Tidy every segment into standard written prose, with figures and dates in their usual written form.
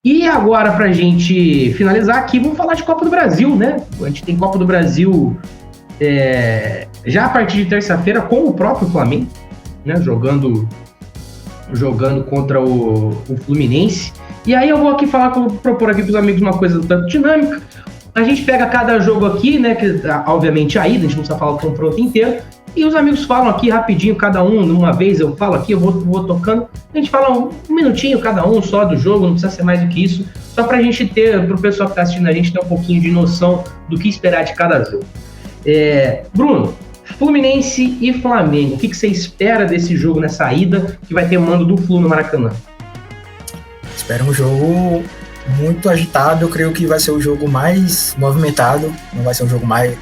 E agora, para a gente finalizar aqui, vamos falar de Copa do Brasil, né? A gente tem Copa do Brasil já a partir de terça-feira com o próprio Flamengo, né? Jogando contra o Fluminense. E aí eu vou aqui propor aqui para os amigos uma coisa tanto dinâmica. A gente pega cada jogo aqui, né? Que, obviamente a ida, a gente não precisa falar o confronto inteiro. E os amigos falam aqui rapidinho, cada um, numa vez eu falo aqui, eu vou tocando. A gente fala um minutinho cada um só do jogo, não precisa ser mais do que isso. Só pra gente ter, pro pessoal que tá assistindo a gente ter um pouquinho de noção do que esperar de cada jogo. Bruno, Fluminense e Flamengo, o que você espera desse jogo nessa ida, que vai ter mando do Flu no Maracanã? Espero um jogo muito agitado, eu creio que vai ser o jogo mais movimentado,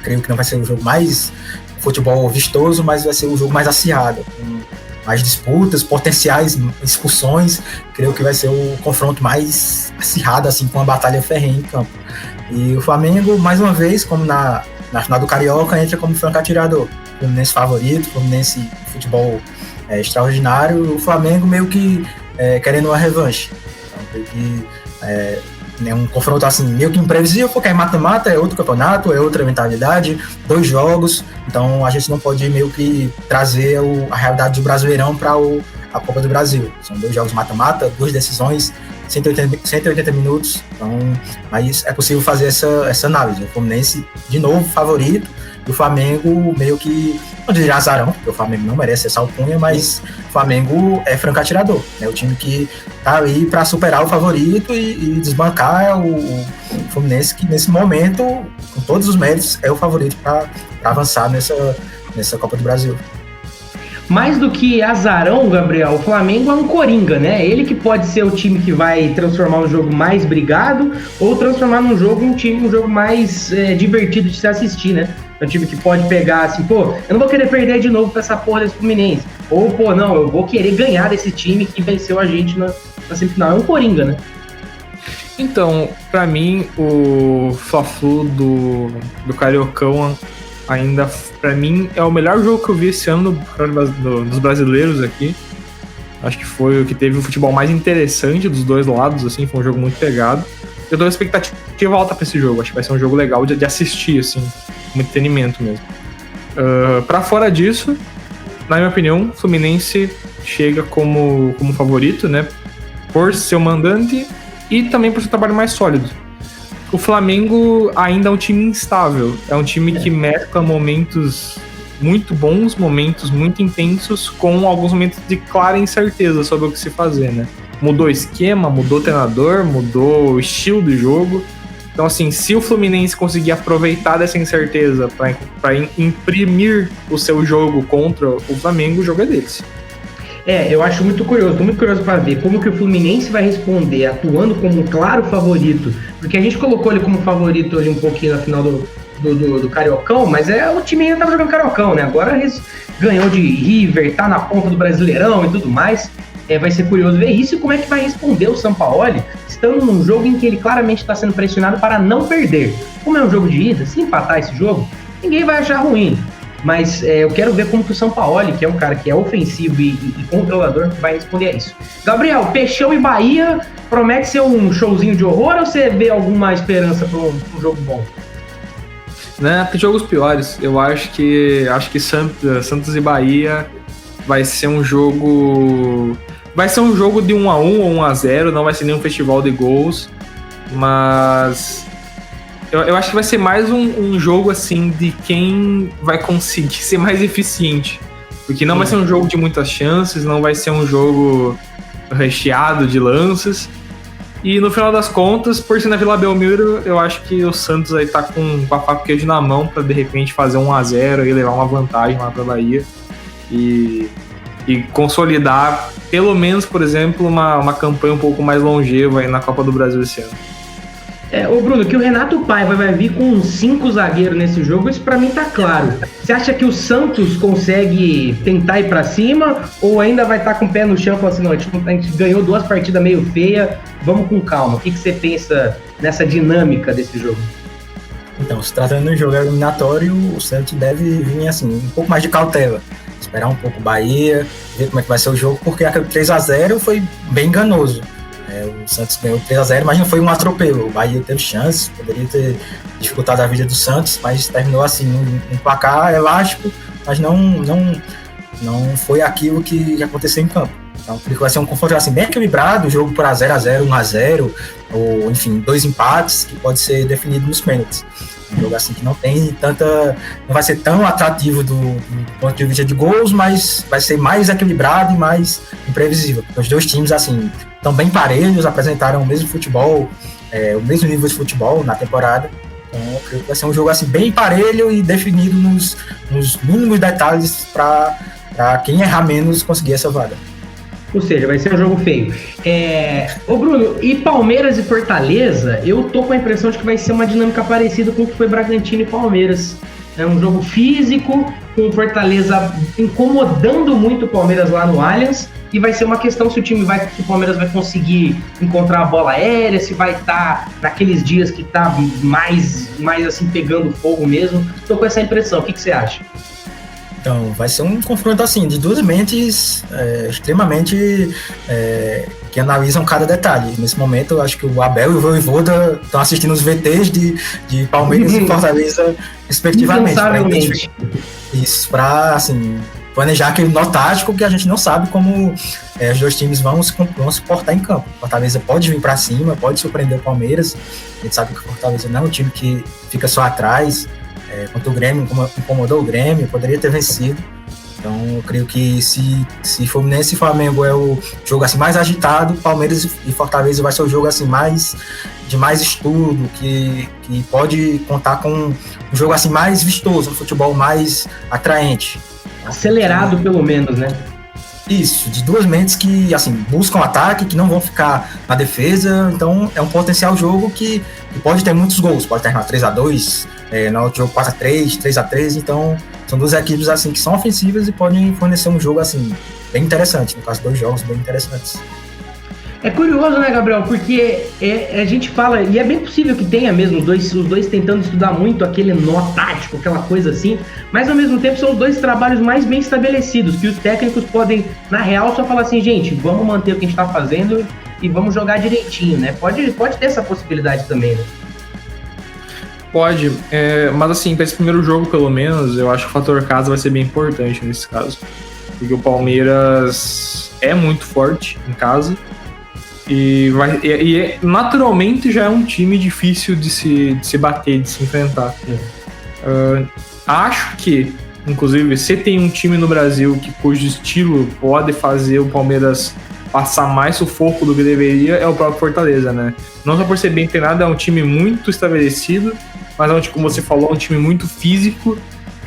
creio que não vai ser o jogo mais futebol vistoso, mas vai ser o jogo mais acirrado, com mais disputas, potenciais expulsões. Creio que vai ser o confronto mais acirrado, assim, com uma batalha ferrenha em campo. E o Flamengo, mais uma vez, como na final do Carioca, entra como franco atirador. Fluminense favorito, Fluminense futebol extraordinário, o Flamengo meio que querendo uma revanche. Então, creio que é um confronto assim, meio que imprevisível, porque é mata-mata, é outro campeonato, é outra mentalidade, 2 jogos, então a gente não pode meio que trazer a realidade do Brasileirão para a Copa do Brasil. São 2 jogos mata-mata, 2 decisões, 180 minutos, então, mas é possível fazer essa análise. O Fluminense, de novo, favorito, e o Flamengo meio que, não diria azarão, porque o Flamengo não merece essa alcunha, mas o Flamengo é franco atirador, né? O time que tá aí para superar o favorito e desbancar o Fluminense, que nesse momento, com todos os méritos, é o favorito para avançar nessa Copa do Brasil. Mais do que azarão, Gabriel, o Flamengo é um coringa, né? Ele que pode ser o time que vai transformar um jogo mais brigado ou transformar um jogo mais divertido de se assistir, né? É um time que pode pegar assim, eu não vou querer perder de novo pra essa porra desse Fluminense. Ou, não, eu vou querer ganhar desse time que venceu a gente na semifinal. É um coringa, né? Então, pra mim, o Fla-Flu do Cariocão ainda, pra mim, é o melhor jogo que eu vi esse ano dos brasileiros aqui. Acho que foi o que teve o futebol mais interessante dos dois lados, assim, foi um jogo muito pegado. Eu dou uma expectativa alta pra esse jogo, acho que vai ser um jogo legal de assistir, assim, com entretenimento mesmo. Pra fora disso, na minha opinião, o Fluminense chega como favorito, né, por ser o mandante e também por ser um trabalho mais sólido. O Flamengo ainda é um time instável, é um time que mescla momentos muito bons, momentos muito intensos, com alguns momentos de clara incerteza sobre o que se fazer, né? Mudou o esquema, mudou o treinador, mudou o estilo do jogo. Então, assim, se o Fluminense conseguir aproveitar dessa incerteza para imprimir o seu jogo contra o Flamengo, o jogo é deles. Eu acho muito curioso, tô muito curioso para ver como que o Fluminense vai responder atuando como um claro favorito, porque a gente colocou ele como favorito ali um pouquinho na final do Cariocão, mas o time ainda tava jogando Cariocão, né? Agora eles ganhou de River, tá na ponta do Brasileirão e tudo mais. Vai ser curioso ver isso e como é que vai responder o Sampaoli, estando num jogo em que ele claramente está sendo pressionado para não perder. Como é um jogo de ida, se empatar esse jogo, ninguém vai achar ruim. Mas eu quero ver como que o Sampaoli, que é um cara que é ofensivo e controlador, vai responder a isso. Gabriel, Peixão e Bahia promete ser um showzinho de horror ou você vê alguma esperança para um jogo bom? Né, tem jogos piores. Eu acho que Santos e Bahia vai ser um jogo... Vai ser um jogo de 1-1 ou 1-0, não vai ser nenhum festival de gols, mas... Eu acho que vai ser mais um jogo, assim, de quem vai conseguir ser mais eficiente. Porque não vai ser um jogo de muitas chances, não vai ser um jogo recheado de lances. E no final das contas, por ser na Vila Belmiro, eu acho que o Santos aí tá com a faca e queijo na mão pra, de repente, fazer 1-0 e levar uma vantagem lá pra Bahia. E consolidar, pelo menos, por exemplo, uma campanha um pouco mais longeva aí na Copa do Brasil esse ano. Ô Bruno, que o Renato Paiva vai vir com uns 5 zagueiros nesse jogo, isso pra mim tá claro. Você acha que o Santos consegue tentar ir pra cima ou ainda vai estar com o pé no chão e falar assim, não, a gente ganhou 2 partidas meio feias, vamos com calma. O que você pensa nessa dinâmica desse jogo? Então, se tratando de um jogo eliminatório, o Santos deve vir assim, um pouco mais de cautela. Esperar um pouco o Bahia, ver como é que vai ser o jogo, porque aquele 3-0 foi bem enganoso. O Santos ganhou 3-0, mas não foi um atropelo. O Bahia teve chance, poderia ter dificultado a vida do Santos, mas terminou assim, um placar elástico, mas não foi aquilo que aconteceu em campo. Então, creio que vai ser um confronto assim, bem equilibrado, o jogo por 0-0, 1-0, ou enfim, 2 empates, que pode ser definido nos pênaltis. Um jogo assim que não vai ser tão atrativo do ponto de vista de gols, mas vai ser mais equilibrado e mais imprevisível. Os dois times assim estão bem parelhos, apresentaram o mesmo futebol, o mesmo nível de futebol na temporada. Então eu creio que vai ser um jogo assim bem parelho e definido nos mínimos detalhes para quem errar menos conseguir essa vaga. Ou seja, vai ser um jogo feio. Ô Bruno, e Palmeiras e Fortaleza, eu tô com a impressão de que vai ser uma dinâmica parecida com o que foi Bragantino e Palmeiras. É um jogo físico, com o Fortaleza incomodando muito o Palmeiras lá no Allianz, e vai ser uma questão se o Palmeiras vai conseguir encontrar a bola aérea, se vai estar naqueles dias que tá mais assim, pegando fogo mesmo. Tô com essa impressão, o que você acha? Então, vai ser um confronto assim, de duas mentes extremamente que analisam cada detalhe. Nesse momento, eu acho que o Abel e o Vojvoda estão assistindo os VTs de Palmeiras e Fortaleza, respectivamente. Isso, para assim, planejar aquele nó tático que a gente não sabe como os dois times vão se portar em campo. O Fortaleza pode vir para cima, pode surpreender o Palmeiras. A gente sabe que o Fortaleza não é um time que fica só atrás. Contra o Grêmio, incomodou o Grêmio, poderia ter vencido. Então eu creio que se Fluminense e Flamengo é o jogo assim, mais agitado, Palmeiras e Fortaleza vai ser o jogo assim, de mais estudo, que pode contar com um jogo assim, mais vistoso, um futebol mais atraente. Acelerado pelo menos, né? Isso, de duas mentes que assim, buscam ataque, que não vão ficar na defesa. Então é um potencial jogo que pode ter muitos gols, pode terminar 3-2, no outro jogo 4-3, 3-3. Então são duas equipes assim, que são ofensivas e podem fornecer um jogo assim, bem interessante. No caso, 2 jogos bem interessantes. É curioso, né, Gabriel? Porque a gente fala, e é bem possível que tenha mesmo os dois tentando estudar muito aquele nó tático, aquela coisa assim, mas ao mesmo tempo são os dois trabalhos mais bem estabelecidos, que os técnicos podem, na real, só falar assim, gente, vamos manter o que a gente tá fazendo e vamos jogar direitinho, né? Pode ter essa possibilidade também, né? Pode, mas assim, para esse primeiro jogo, pelo menos, eu acho que o fator casa vai ser bem importante nesse caso, porque o Palmeiras é muito forte em casa, e naturalmente já é um time difícil de se bater, de se enfrentar. Acho que, inclusive, se tem um time no Brasil cujo estilo pode fazer o Palmeiras passar mais sufoco do que deveria, é o próprio Fortaleza, né? Não só por ser bem treinado, é um time muito estabelecido, mas é um, como você falou, um time muito físico,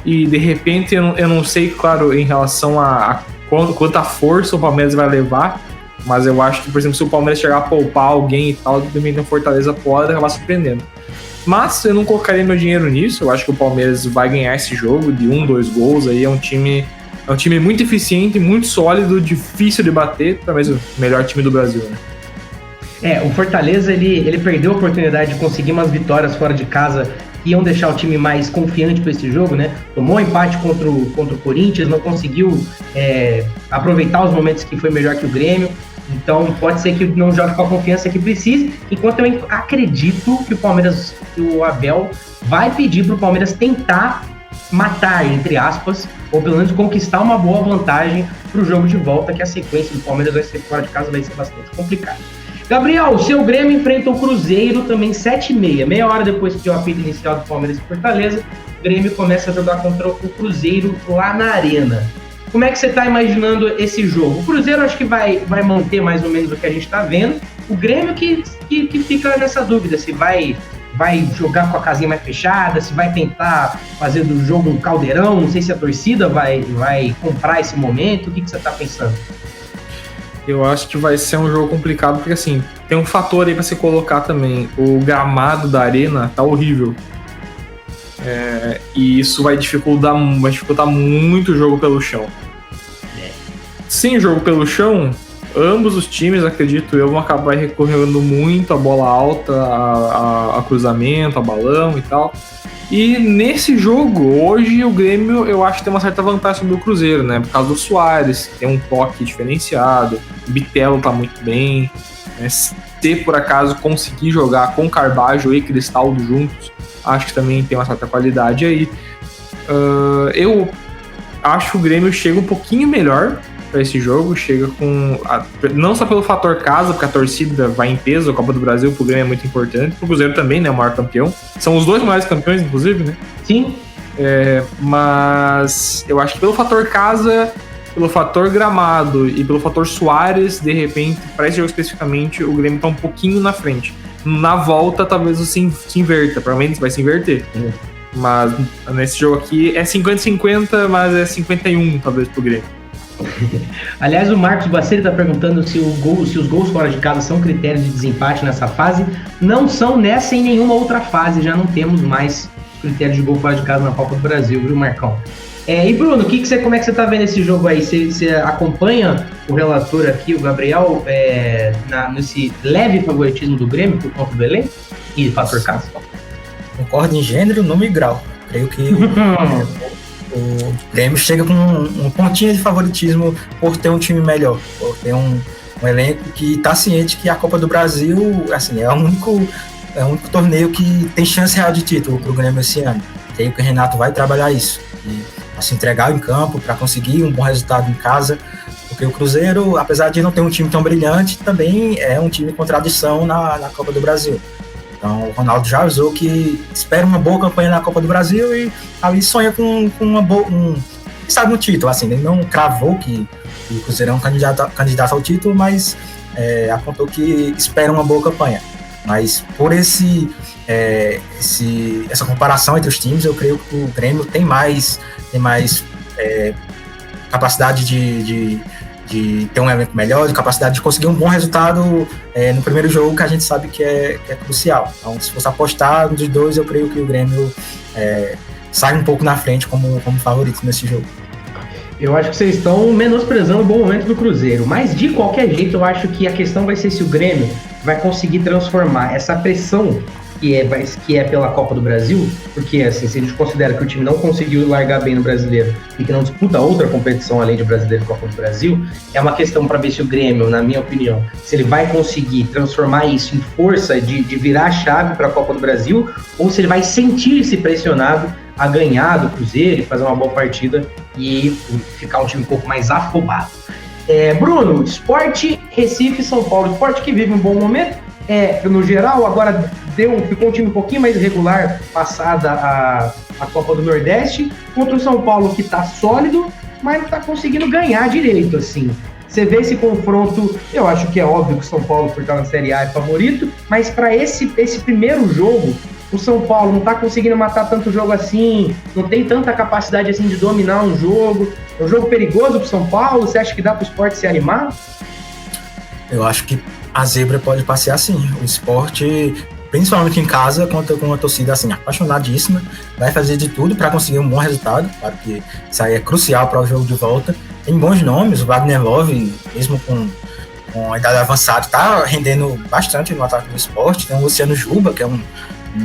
e de repente eu não sei, claro, em relação a quanta força o Palmeiras vai levar, mas eu acho que, por exemplo, se o Palmeiras chegar a poupar alguém e tal, também o Fortaleza pode acabar surpreendendo. Mas eu não colocaria meu dinheiro nisso, eu acho que o Palmeiras vai ganhar esse jogo de 1-2 gols, aí é um time muito eficiente, muito sólido, difícil de bater, talvez o melhor time do Brasil, né? O Fortaleza, ele perdeu a oportunidade de conseguir umas vitórias fora de casa que iam deixar o time mais confiante para esse jogo, né? Tomou um empate contra o Corinthians, não conseguiu aproveitar os momentos que foi melhor que o Grêmio. Então pode ser que não jogue com a confiança que precise, enquanto eu acredito que o Abel vai pedir para o Palmeiras tentar matar, entre aspas, ou pelo menos conquistar uma boa vantagem para o jogo de volta, que a sequência do Palmeiras vai ser fora de casa, vai ser bastante complicada. Gabriel, o seu Grêmio enfrenta o Cruzeiro também 7h30, meia hora depois que o apito inicial do Palmeiras e Fortaleza, o Grêmio começa a jogar contra o Cruzeiro lá na Arena. Como é que você está imaginando esse jogo? O Cruzeiro acho que vai manter mais ou menos o que a gente está vendo. O Grêmio que fica nessa dúvida, se vai jogar com a casinha mais fechada, se vai tentar fazer do jogo um caldeirão, não sei se a torcida vai comprar esse momento, o que você está pensando? Eu acho que vai ser um jogo complicado, porque assim, tem um fator aí para se colocar também, o gramado da Arena tá horrível. E isso vai dificultar muito o jogo pelo chão. Sem jogo pelo chão, ambos os times, acredito eu, vão acabar recorrendo muito à bola alta, a cruzamento, a balão e tal. E nesse jogo, hoje, o Grêmio, eu acho que tem uma certa vantagem sobre o Cruzeiro, né? Por causa do Suárez, tem um toque diferenciado, o Bitelo tá muito bem, né? se por acaso conseguir jogar com Carbajo e Cristaldo juntos, acho que também tem uma certa qualidade aí. Eu acho que o Grêmio chega um pouquinho melhor para esse jogo, chega com não só pelo fator casa, porque a torcida vai em peso, a Copa do Brasil pro Grêmio é muito importante, pro Cruzeiro também, né, o maior campeão, são os dois maiores campeões, inclusive, né? Sim. Mas eu acho que pelo fator casa, pelo fator gramado e pelo fator Soares, de repente, para esse jogo especificamente, o Grêmio tá um pouquinho na frente. Na volta, talvez se inverta, provavelmente vai se inverter. Mas nesse jogo aqui é 50-50, mas é 51 talvez pro Grêmio. Aliás, o Marcos Baceiro está perguntando se os gols fora de casa são critérios de desempate nessa fase. Não são nessa e em nenhuma outra fase. Já não temos mais critérios de gol fora de casa na Copa do Brasil, viu, Marcão? E Bruno, como é que você está vendo esse jogo aí? Você acompanha o relator aqui, o Gabriel, nesse leve favoritismo do Grêmio por conta do elenco e fator casa? Concordo em gênero, número e grau. Creio que o Grêmio chega com um pontinho de favoritismo por ter um time melhor, por ter um elenco que está ciente que a Copa do Brasil, assim, é o único torneio que tem chance real de título para o Grêmio esse ano. Creio que o Renato vai trabalhar isso, e se entregar em campo para conseguir um bom resultado em casa, porque o Cruzeiro, apesar de não ter um time tão brilhante, também é um time com tradição na Copa do Brasil. Então o Ronaldo já avisou que espera uma boa campanha na Copa do Brasil e ali sonha com uma boa, sabe, um título. Assim, ele não cravou que o Cruzeiro é um candidato ao título, mas apontou que espera uma boa campanha. Mas por essa comparação entre os times, eu creio que o Grêmio tem mais capacidade de ter um elenco melhor, de capacidade de conseguir um bom resultado no primeiro jogo, que a gente sabe que é crucial. Então, se fosse apostar dos dois, eu creio que o Grêmio sai um pouco na frente como favorito nesse jogo. Eu acho que vocês estão menosprezando o bom momento do Cruzeiro, mas de qualquer jeito eu acho que a questão vai ser se o Grêmio vai conseguir transformar essa pressão que é pela Copa do Brasil, porque assim, se a gente considera que o time não conseguiu largar bem no Brasileiro e que não disputa outra competição além de Brasileiro e Copa do Brasil, é uma questão para ver se o Grêmio, na minha opinião, se ele vai conseguir transformar isso em força de virar a chave para a Copa do Brasil, ou se ele vai sentir-se pressionado a ganhar do Cruzeiro e fazer uma boa partida e ficar um time um pouco mais afobado. Bruno, Sport, Recife, São Paulo. Sport que vive um bom momento, no geral, agora ficou um time um pouquinho mais irregular passada a Copa do Nordeste, contra o São Paulo que tá sólido, mas não tá conseguindo ganhar direito, assim. Você vê esse confronto, eu acho que é óbvio que o São Paulo, por estar na Série A, é favorito, mas para esse primeiro jogo, o São Paulo não tá conseguindo matar tanto jogo assim, não tem tanta capacidade assim de dominar um jogo. É um jogo perigoso pro São Paulo, você acha que dá pro Sport se animar? Eu acho que a zebra pode passear sim. O Sport, principalmente em casa, conta com uma torcida assim, apaixonadíssima, vai fazer de tudo para conseguir um bom resultado, claro que isso aí é crucial para o jogo de volta. Tem bons nomes, o Wagner Love, mesmo com a idade avançada, está rendendo bastante no ataque do Sport. Tem o Luciano Juba, que é um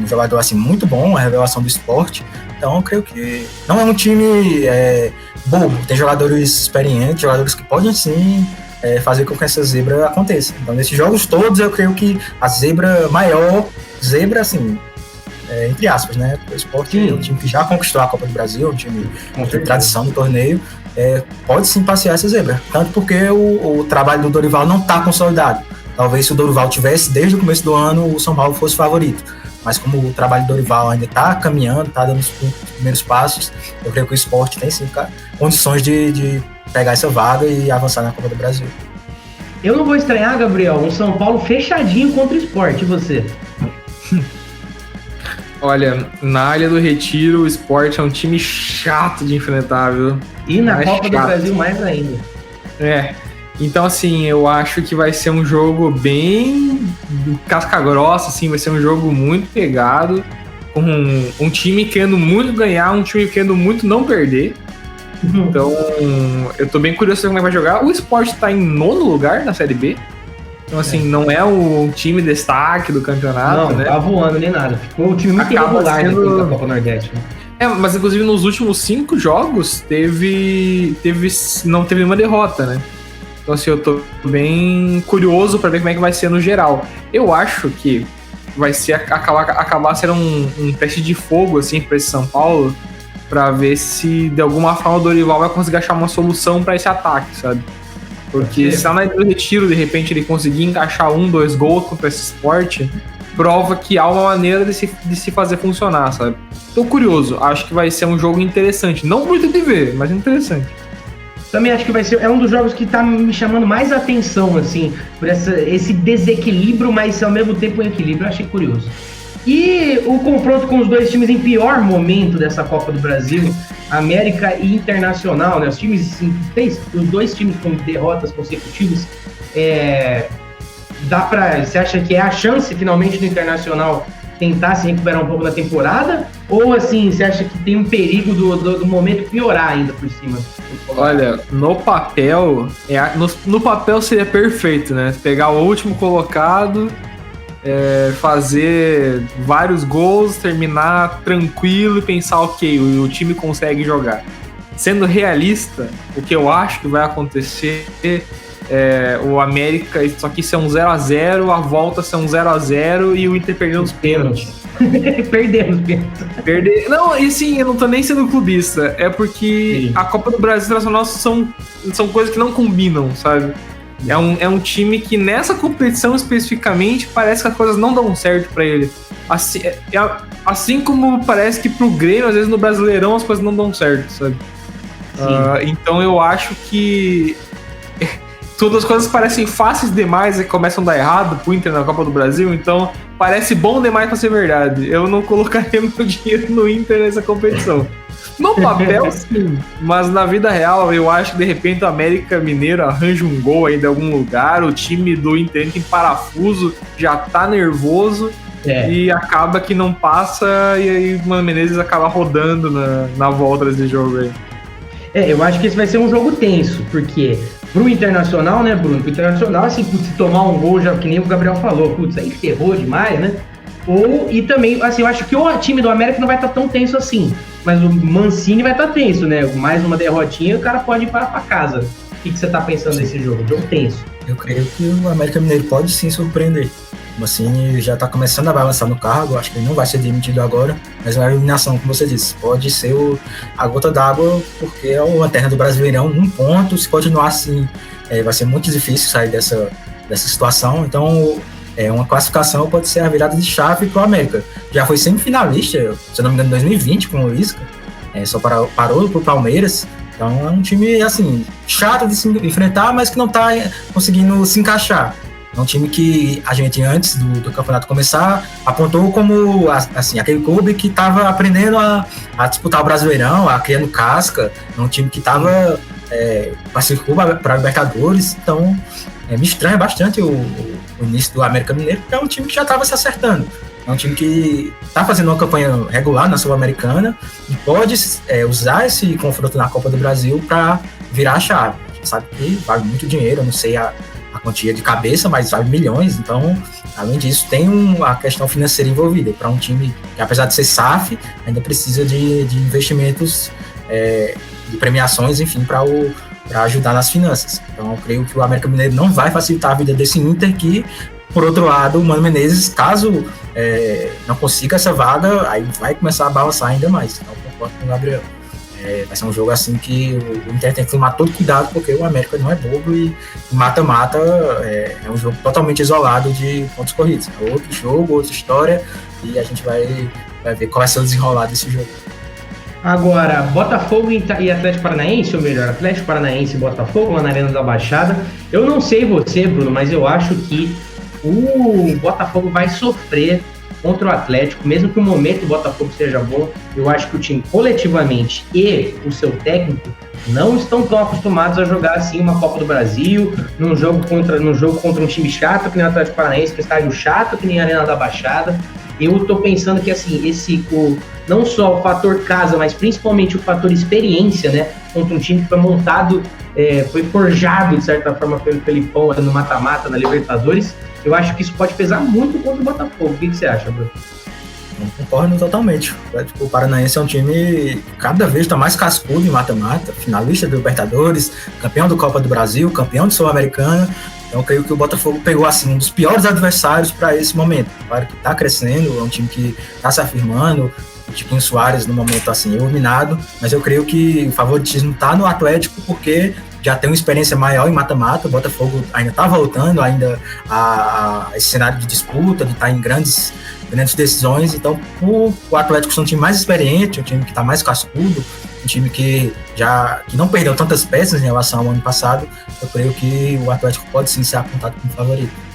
jogador assim, muito bom, a revelação do Sport. Então eu creio que não é um time bobo, tem jogadores experientes, jogadores que podem sim fazer com que essa zebra aconteça. Então, nesses jogos todos, eu creio que a maior zebra, assim, entre aspas, né? O Sport é um time que já conquistou a Copa do Brasil, um time de tradição no torneio, pode sim passear essa zebra. Tanto porque o trabalho do Dorival não está consolidado. Talvez se o Dorival tivesse, desde o começo do ano, o São Paulo fosse favorito. Mas como o trabalho do Dorival ainda está caminhando, está dando os primeiros passos, eu creio que o Sport tem sim condições de pegar essa vaga e avançar na Copa do Brasil. Eu não vou estranhar, Gabriel, um São Paulo fechadinho contra o Sport, e você? Olha, na Ilha do Retiro, o Sport é um time chato de enfrentar, viu? E na Copa do Brasil mais ainda. Então, assim, eu acho que vai ser um jogo bem casca grossa, assim, vai ser um jogo muito pegado, com um time querendo muito ganhar, um time querendo muito não perder. Então, eu tô bem curioso como é que vai jogar. O Sport tá em 9º lugar na Série B. Então, assim, não é o time destaque do campeonato, não, né? Não tá voando nem nada. Ficou um time muito irregular da Copa Nordeste. Né? Mas inclusive nos últimos 5 jogos não teve nenhuma derrota, né? Então, assim, eu tô bem curioso para ver como é que vai ser no geral. Eu acho que vai ser acabar sendo um teste de fogo, assim, para esse São Paulo, para ver se, de alguma forma, o Dorival vai conseguir achar uma solução para esse ataque, sabe? Porque se lá no retiro, de repente, ele conseguir encaixar 2 gols contra esse Sport, prova que há uma maneira de se fazer funcionar, sabe? Tô curioso, acho que vai ser um jogo interessante. Não muito de ver, mas interessante. Também acho que vai ser, é um dos jogos que tá me chamando mais atenção, assim, por esse desequilíbrio, mas ao mesmo tempo um equilíbrio, eu achei curioso. E o confronto com os 2 times em pior momento dessa Copa do Brasil, América e Internacional, né? Os 2 times com derrotas consecutivas, você acha que é a chance finalmente do Internacional tentar se recuperar um pouco na temporada? Ou assim, você acha que tem um perigo do momento piorar ainda por cima? Olha, no papel, no papel seria perfeito, né? Pegar o último colocado, fazer vários gols, terminar tranquilo e pensar, ok, o time consegue jogar. Sendo realista, o que eu acho que vai acontecer o América, só que isso é um 0x0, a volta ser um 0x0 e o Inter perdendo os pênaltis. Perdendo os pênaltis. Não, e sim, eu não tô nem sendo clubista. É porque a Copa do Brasil Internacional são coisas que não combinam, sabe? É um time que nessa competição especificamente parece que as coisas não dão certo pra ele. Assim como parece que pro Grêmio, às vezes no Brasileirão as coisas não dão certo, sabe? Então eu acho que todas as coisas parecem fáceis demais e começam a dar errado pro Inter na Copa do Brasil, então parece bom demais pra ser verdade. Eu não colocaria meu dinheiro no Inter nessa competição. No papel, sim, mas na vida real, eu acho que de repente o América Mineiro arranja um gol aí de algum lugar, o time do Inter em parafuso já tá nervoso e acaba que não passa, e aí o Mano Menezes acaba rodando na volta desse jogo aí. Eu acho que esse vai ser um jogo tenso, porque pro Internacional, né, Bruno? Pro Internacional, assim, se tomar um gol, já que nem o Gabriel falou, aí ferrou demais, né? E também, assim, eu acho que o time do América não vai estar tão tenso assim, mas o Mancini vai estar tenso, né? Mais uma derrotinha, o cara pode ir para casa. O que você tá pensando nesse jogo? Jogo tenso. Eu creio que o América Mineiro pode sim surpreender. O Mancini já está começando a balançar no cargo, acho que ele não vai ser demitido agora, mas a eliminação, como você disse, pode ser a gota d'água, porque é uma terra do Brasileirão, 1 ponto, se continuar assim, vai ser muito difícil sair dessa situação, então uma classificação pode ser a virada de chave para o América. Já foi semifinalista, se eu não me engano, em 2020 com o Lisca, só parou para o Palmeiras, então é um time assim, chato de se enfrentar, mas que não está conseguindo se encaixar. É um time que a gente, antes do campeonato começar, apontou como assim, aquele clube que estava aprendendo a disputar o Brasileirão, a criando casca. É um time que estava classificou para a Libertadores. Então, me estranha bastante o início do América Mineiro, porque é um time que já estava se acertando. É um time que está fazendo uma campanha regular na Sul-Americana e pode usar esse confronto na Copa do Brasil para virar a chave. A gente sabe que vale muito dinheiro, eu não sei a quantia de cabeça, mas vale milhões, então, além disso, tem a questão financeira envolvida, para um time que, apesar de ser SAF, ainda precisa de investimentos, de premiações, enfim, para ajudar nas finanças. Então, eu creio que o América Mineiro não vai facilitar a vida desse Inter, que, por outro lado, o Mano Menezes, caso não consiga essa vaga, aí vai começar a balançar ainda mais. Então, eu concordo com o Gabriel. Vai ser um jogo assim que o Inter tem que tomar todo cuidado, porque o América não é bobo e mata-mata é um jogo totalmente isolado de pontos corridos. É outro jogo, outra história, e a gente vai ver qual vai ser o desenrolar desse jogo. Agora, Botafogo e Atlético Paranaense, ou melhor, Atlético Paranaense e Botafogo lá na Arena da Baixada. Eu não sei você, Bruno, mas eu acho que o Botafogo vai sofrer contra o Atlético, mesmo que o momento do Botafogo seja bom. Eu acho que o time coletivamente e o seu técnico não estão tão acostumados a jogar assim uma Copa do Brasil, num jogo contra um time chato que nem o Atlético Paranaense, um estádio chato que nem a Arena da Baixada. Eu tô pensando que assim, não só o fator casa, mas principalmente o fator experiência, né, contra um time que foi montado, foi forjado de certa forma pelo Felipão no mata-mata, na Libertadores. Eu acho que isso pode pesar muito contra o Botafogo. O que você acha, Bruno? Eu concordo totalmente. O Paranaense é um time que cada vez está mais cascudo em mata-mata, finalista do Libertadores, campeão do Copa do Brasil, campeão do Sul-Americana. Então eu creio que o Botafogo pegou assim, um dos piores adversários para esse momento. Claro que está crescendo, é um time que está se afirmando. O Tiquinho Soares no momento assim iluminado, mas eu creio que o favoritismo está no Atlético porque já tem uma experiência maior em mata-mata. O Botafogo ainda está voltando ainda a esse cenário de disputa, de estar em grandes decisões. Então o Atlético é um time mais experiente, um time que está mais cascudo, um time que não perdeu tantas peças em relação ao ano passado. Eu creio que o Atlético pode sim ser apontado como favorito.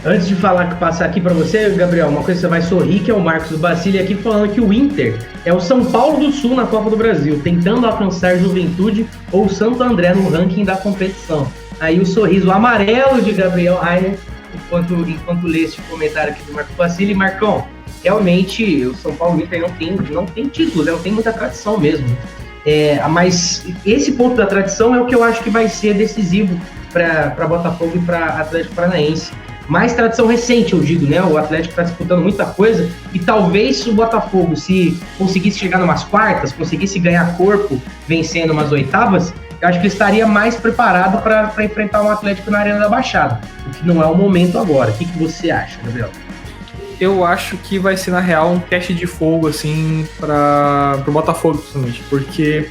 Antes de passar aqui para você, Gabriel, uma coisa que você vai sorrir, que é o Marcos do Bacilli aqui falando que o Inter é o São Paulo do Sul na Copa do Brasil, tentando alcançar Juventude ou Santo André no ranking da competição. Aí o sorriso amarelo de Gabriel Rainer, enquanto lê esse comentário aqui do Marcos Bacilli. Marcão, realmente o São Paulo Inter não tem títulos, não tem muita tradição mesmo. Mas esse ponto da tradição é o que eu acho que vai ser decisivo para Botafogo e para Atlético Paranaense. Mais tradição recente, eu digo, né? O Atlético está disputando muita coisa e talvez o Botafogo, se conseguisse chegar numas quartas, conseguisse ganhar corpo vencendo umas oitavas, eu acho que ele estaria mais preparado para enfrentar um Atlético na Arena da Baixada, o que não é o momento agora. O que você acha, Gabriel? Eu acho que vai ser, na real, um teste de fogo, assim, para o Botafogo, principalmente, porque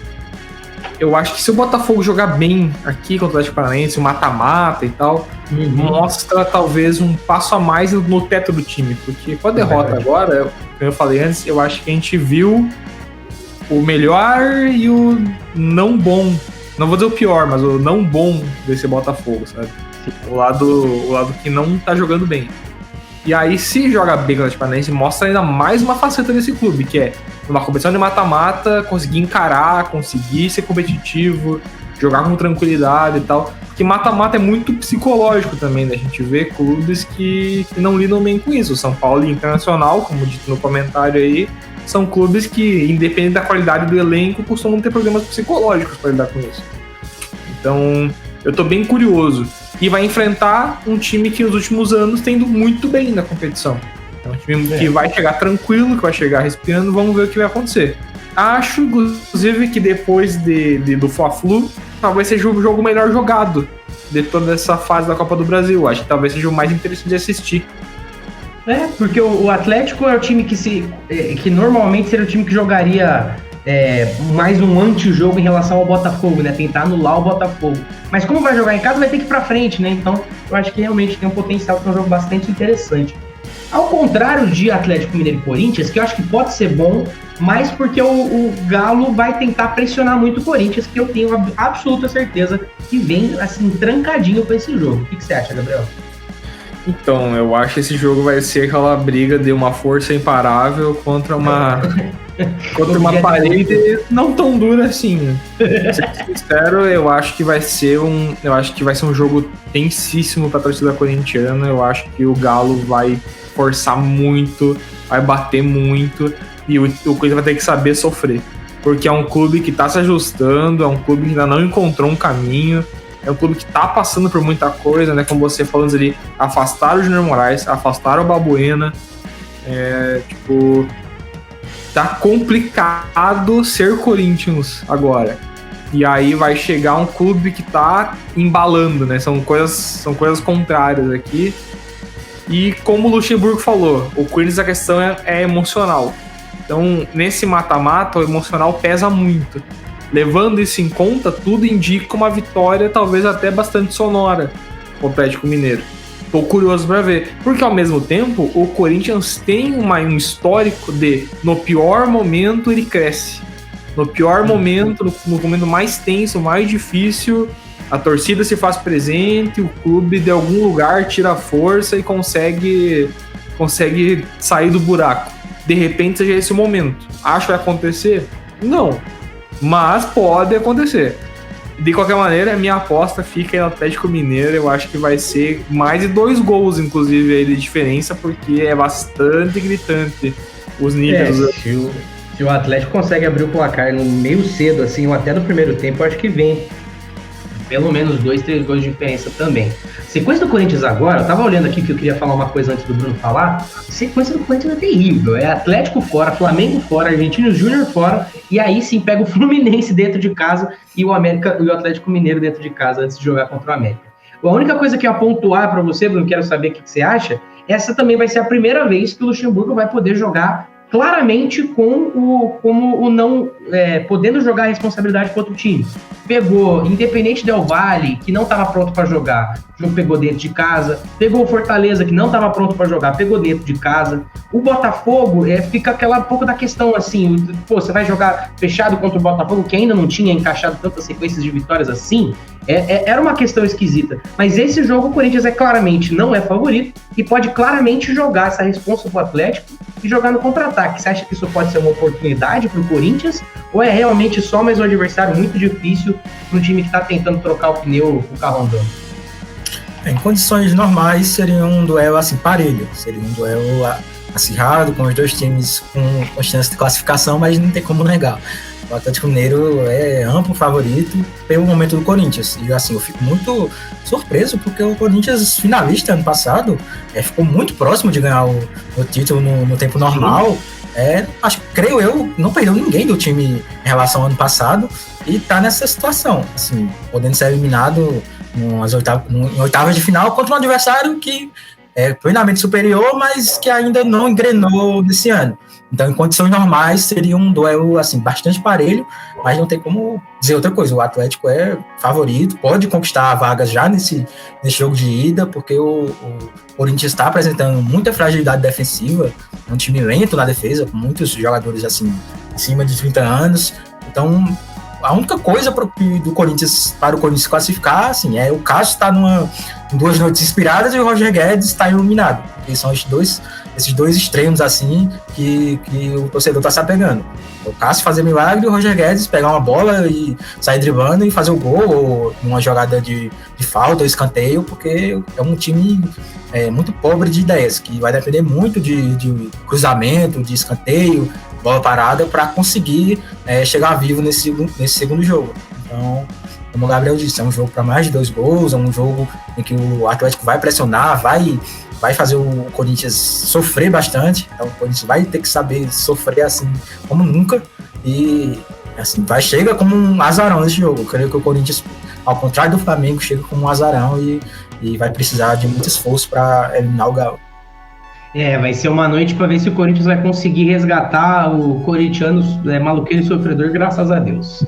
eu acho que se o Botafogo jogar bem aqui contra o Atlético Paranaense, o mata-mata e tal, mostra talvez um passo a mais no teto do time, porque com a derrota agora, como eu falei antes, eu acho que a gente viu o melhor e o não bom, não vou dizer o pior, mas o não bom desse Botafogo, sabe? O lado que não tá jogando bem. E aí, se joga bem com o Atlético Paranaense, mostra ainda mais uma faceta desse clube, que é numa competição de mata-mata, conseguir encarar, conseguir ser competitivo, jogar com tranquilidade e tal. Porque mata-mata é muito psicológico também, né? A gente vê clubes que não lidam bem com isso. O São Paulo e o Internacional, como dito no comentário aí, são clubes que, independente da qualidade do elenco, costumam ter problemas psicológicos para lidar com isso. Então, eu tô bem curioso. E vai enfrentar um time que nos últimos anos tem ido muito bem na competição. É um time que vai chegar tranquilo, que vai chegar respirando, vamos ver o que vai acontecer. Acho, inclusive, que depois do Fla-Flu, talvez seja o jogo melhor jogado de toda essa fase da Copa do Brasil. Acho que talvez seja o mais interessante de assistir. Porque o Atlético é o time que normalmente seria o time que jogaria mais um antijogo em relação ao Botafogo, né? Tentar anular o Botafogo. Mas como vai jogar em casa, vai ter que ir pra frente, né? Então, eu acho que realmente tem um potencial para um jogo bastante interessante. Ao contrário de Atlético Mineiro e Corinthians, que eu acho que pode ser bom, mas porque o Galo vai tentar pressionar muito o Corinthians, que eu tenho absoluta certeza que vem, assim, trancadinho para esse jogo. O que você acha, Gabriel? Então, eu acho que esse jogo vai ser aquela briga de uma força imparável contra uma parede não tão dura assim. Sendo sincero, eu acho que vai ser um jogo tensíssimo para a torcida corintiana. Eu acho que o Galo vai forçar muito, vai bater muito e o Corinthians vai ter que saber sofrer, porque é um clube que está se ajustando, é um clube que ainda não encontrou um caminho. É um clube que tá passando por muita coisa, né? Como você falando ali, afastaram o Júnior Moraes, afastaram o Balbuena. Tá complicado ser Corinthians agora. E aí vai chegar um clube que tá embalando, né? São coisas contrárias aqui. E como o Luxemburgo falou, o Corinthians, a questão é emocional. Então, nesse mata-mata, o emocional pesa muito. Levando isso em conta, tudo indica uma vitória talvez até bastante sonora com o Atlético Mineiro. Tô curioso para ver, porque ao mesmo tempo o Corinthians tem um histórico de, no pior momento ele cresce. No pior momento, no momento mais tenso, mais difícil, a torcida se faz presente, o clube de algum lugar tira a força e consegue sair do buraco. De repente seja esse o momento. Acho que vai acontecer? Não. Mas pode acontecer. De qualquer maneira, a minha aposta fica no Atlético Mineiro. Eu acho que vai ser mais de 2 gols, inclusive, aí de diferença, porque é bastante gritante os níveis. Se o Atlético consegue abrir o placar no meio cedo, assim, ou até no primeiro tempo, eu acho que vem Pelo menos 2, 3 gols de diferença também. Sequência do Corinthians agora, eu tava olhando aqui que eu queria falar uma coisa antes do Bruno falar. Sequência do Corinthians é terrível. É Atlético fora, Flamengo fora, Argentinos Júnior fora, e aí sim pega o Fluminense dentro de casa e o Atlético Mineiro dentro de casa antes de jogar contra o América. A única coisa que eu ia pontuar para você, Bruno, quero saber o que você acha, essa também vai ser a primeira vez que o Luxemburgo vai poder jogar claramente como o não podendo jogar a responsabilidade contra o time. Pegou Independente Del Valle, que não estava pronto para jogar, pegou dentro de casa. Pegou o Fortaleza, que não estava pronto para jogar, pegou dentro de casa. O Botafogo, fica aquela pouco da questão assim, você vai jogar fechado contra o Botafogo, que ainda não tinha encaixado tantas sequências de vitórias assim. Era uma questão esquisita, mas esse jogo o Corinthians claramente não é favorito e pode claramente jogar essa responsa pro Atlético e jogar no contra-ataque. Você acha que isso pode ser uma oportunidade pro Corinthians ou é realmente só mais um adversário muito difícil para um time que está tentando trocar o pneu com o carro andando? Em condições normais seria um duelo assim parelho, seria um duelo acirrado com os dois times com chance de classificação, mas não tem como negar. O Atlético Mineiro é amplo favorito pelo momento do Corinthians. E assim, eu fico muito surpreso porque o Corinthians, finalista ano passado, ficou muito próximo de ganhar o título no tempo normal. Creio eu, não perdeu ninguém do time em relação ao ano passado e tá nessa situação, assim, podendo ser eliminado em oitavas de final contra um adversário que é plenamente superior, mas que ainda não engrenou nesse ano. Então, em condições normais, seria um duelo assim, bastante parelho, mas não tem como dizer outra coisa. O Atlético é favorito, pode conquistar vagas já nesse jogo de ida, porque o Corinthians está apresentando muita fragilidade defensiva, é um time lento na defesa, com muitos jogadores assim, acima de 30 anos. Então, a única coisa para o Corinthians classificar assim, é o Cássio estar em 2 noites inspiradas e o Roger Guedes está iluminado. Porque são esses dois extremos assim que o torcedor está se apegando. O Cássio fazer milagre e o Roger Guedes pegar uma bola e sair driblando e fazer o gol, ou uma jogada de falta ou escanteio, porque é um time muito pobre de ideias, que vai depender muito de cruzamento, de escanteio, bola parada, para conseguir chegar vivo nesse segundo jogo. Então, como o Gabriel disse, é um jogo para mais de 2 gols, é um jogo em que o Atlético vai pressionar, vai fazer o Corinthians sofrer bastante. Então o Corinthians vai ter que saber sofrer assim como nunca e assim, chega como um azarão nesse jogo. Eu creio que o Corinthians, ao contrário do Flamengo, chega como um azarão e vai precisar de muito esforço para eliminar o Galo. Vai ser uma noite para ver se o Corinthians vai conseguir resgatar o corintiano maluqueiro e sofredor, graças a Deus.